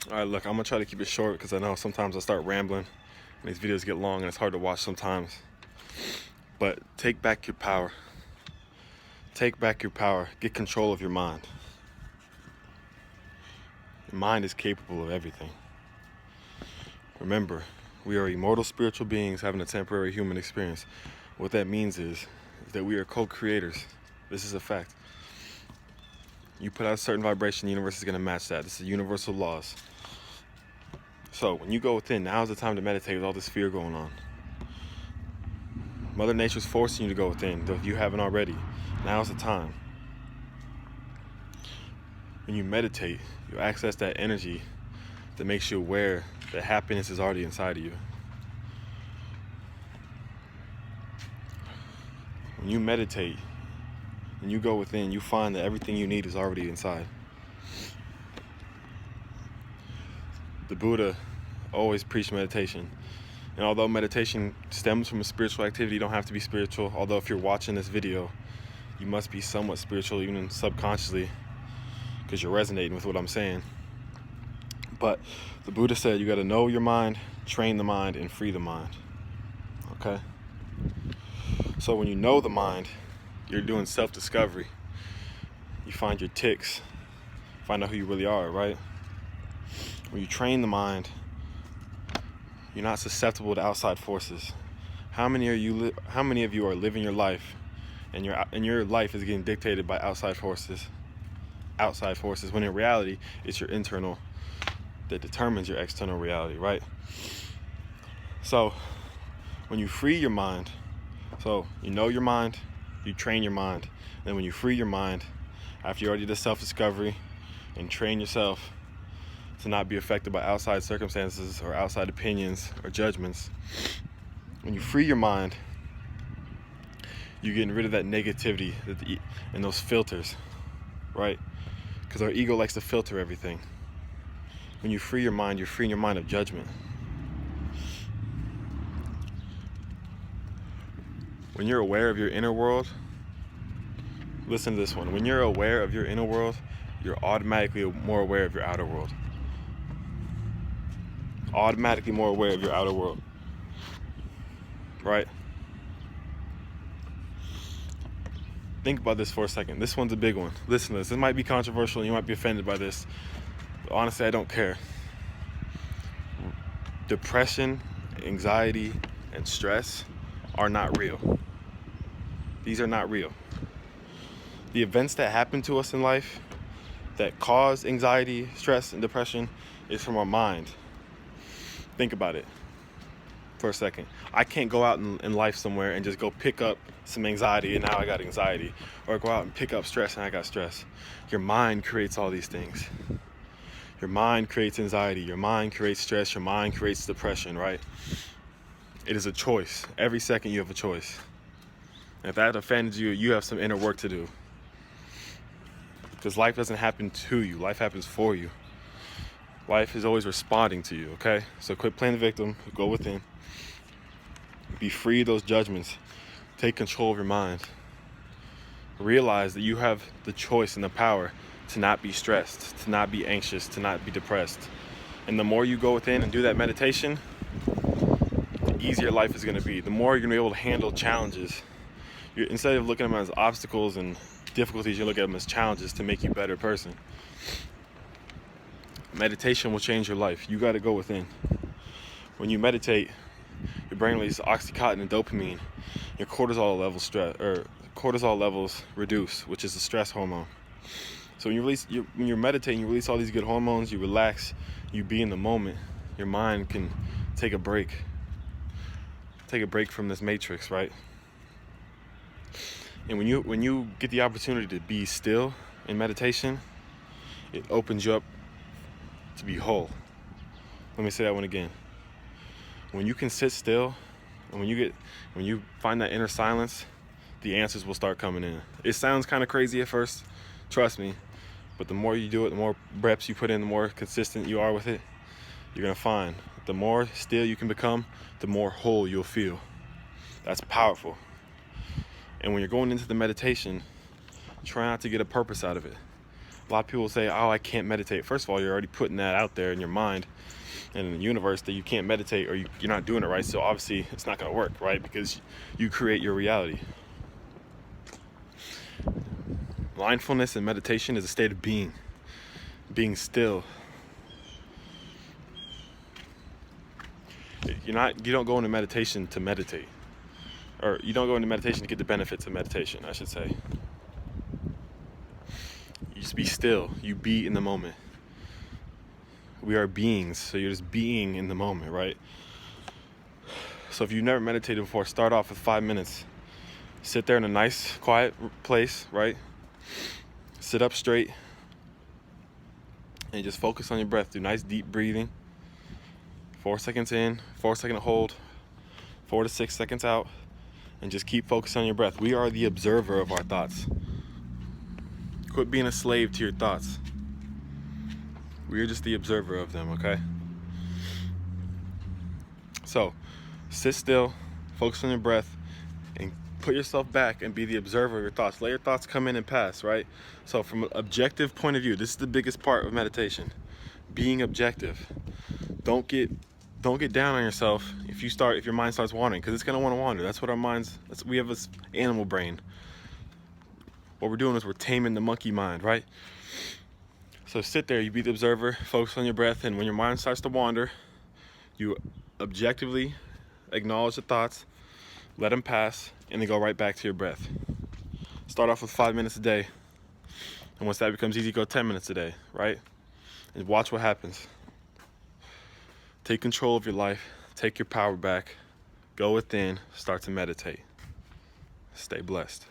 All right, look, I'm gonna try to keep it short because I know sometimes I start rambling and these videos get long and it's hard to watch sometimes. But take back your power. Take back your power. Get control of your mind. Your mind is capable of everything. Remember, we are immortal spiritual beings having a temporary human experience. What that means is that we are co-creators. This is a fact. You put out a certain vibration, the universe is going to match that. This is universal laws. So when you go within, now's the time to meditate with all this fear going on. Mother Nature's forcing you to go within, though if you haven't already. Now's the time. When you meditate, you access that energy that makes you aware that happiness is already inside of you. When you meditate and you go within, you find that everything you need is already inside. The Buddha always preached meditation. And although meditation stems from a spiritual activity, you don't have to be spiritual. Although if you're watching this video, you must be somewhat spiritual, even subconsciously, because you're resonating with what I'm saying. But the Buddha said you got to know your mind, train the mind, and free the mind. Okay? So when you know the mind, you're doing self-discovery. You find your tics, find out who you really are, right? When you train the mind, you're not susceptible to outside forces. How many of you are living your life and your life is getting dictated by outside forces? Outside forces, when in reality, it's your internal that determines your external reality, right? So when you free your mind, so you know your mind, you train your mind, and then when you free your mind, after you already did self-discovery and train yourself to not be affected by outside circumstances or outside opinions or judgments, when you free your mind, you're getting rid of that negativity and those filters, right? Because our ego likes to filter everything. When you free your mind, you're freeing your mind of judgment. When you're aware of your inner world, listen to this one. When you're aware of your inner world, you're automatically more aware of your outer world. Automatically more aware of your outer world. Right? Think about this for a second. This one's a big one. Listen to this. This might be controversial and you might be offended by this. But honestly, I don't care. Depression, anxiety, and stress are not real. These are not real. The events that happen to us in life that cause anxiety, stress, and depression is from our mind. Think about it for a second. I can't go out in life somewhere and just go pick up some anxiety and now I got anxiety, or go out and pick up stress and I got stress. Your mind creates all these things. Your mind creates anxiety, your mind creates stress, your mind creates depression, right? It is a choice. Every second you have a choice. And if that offends you, you have some inner work to do. Because life doesn't happen to you, life happens for you. Life is always responding to you, okay? So quit playing the victim, go within. Be free of those judgments. Take control of your mind. Realize that you have the choice and the power to not be stressed, to not be anxious, to not be depressed. And the more you go within and do that meditation, the easier life is going to be. The more you're going to be able to handle challenges. Instead of looking at them as obstacles and difficulties, you look at them as challenges to make you a better person. Meditation will change your life. You got to go within. When you meditate, your brain releases oxytocin and dopamine. Your cortisol levels reduce, which is the stress hormone. So when you're meditating, you release all these good hormones. You relax. You be in the moment. Your mind can take a break. Take a break from this matrix, right? And when you get the opportunity to be still in meditation, it opens you up to be whole. Let me say that one again. When you can sit still, and when you find that inner silence, the answers will start coming in. It sounds kind of crazy at first, trust me, but the more you do it, the more reps you put in, the more consistent you are with it, you're gonna find the more still you can become, the more whole you'll feel. That's powerful. And when you're going into the meditation, try not to get a purpose out of it. A lot of people say, oh, I can't meditate. First of all, you're already putting that out there in your mind and in the universe that you can't meditate, or you're not doing it right. So obviously it's not going to work, right? Because you create your reality. Mindfulness and meditation is a state of being still. You don't go into meditation to meditate, or you don't go into meditation to get the benefits of meditation, I should say. You just be still. You be in the moment. We are beings, so you're just being in the moment, right? So if you've never meditated before, start off with 5 minutes. Sit there in a nice, quiet place, right? Sit up straight and just focus on your breath. Do nice deep breathing. 4 seconds in, 4-second hold, 4 to 6 seconds out, and just keep focusing on your breath. We are the observer of our thoughts. Quit being a slave to your thoughts. We are just the observer of them, okay? So, sit still, focus on your breath, and put yourself back and be the observer of your thoughts. Let your thoughts come in and pass, right? So from an objective point of view, this is the biggest part of meditation. Being objective. Don't get down on yourself if your mind starts wandering, because it's gonna want to wander. That's what our minds. We have this animal brain. What we're doing is we're taming the monkey mind, right? So sit there, you be the observer, focus on your breath, and when your mind starts to wander, you objectively acknowledge the thoughts, let them pass, and then go right back to your breath. Start off with 5 minutes a day, and once that becomes easy, go 10 minutes a day, right? And watch what happens. Take control of your life, take your power back, go within, start to meditate. Stay blessed.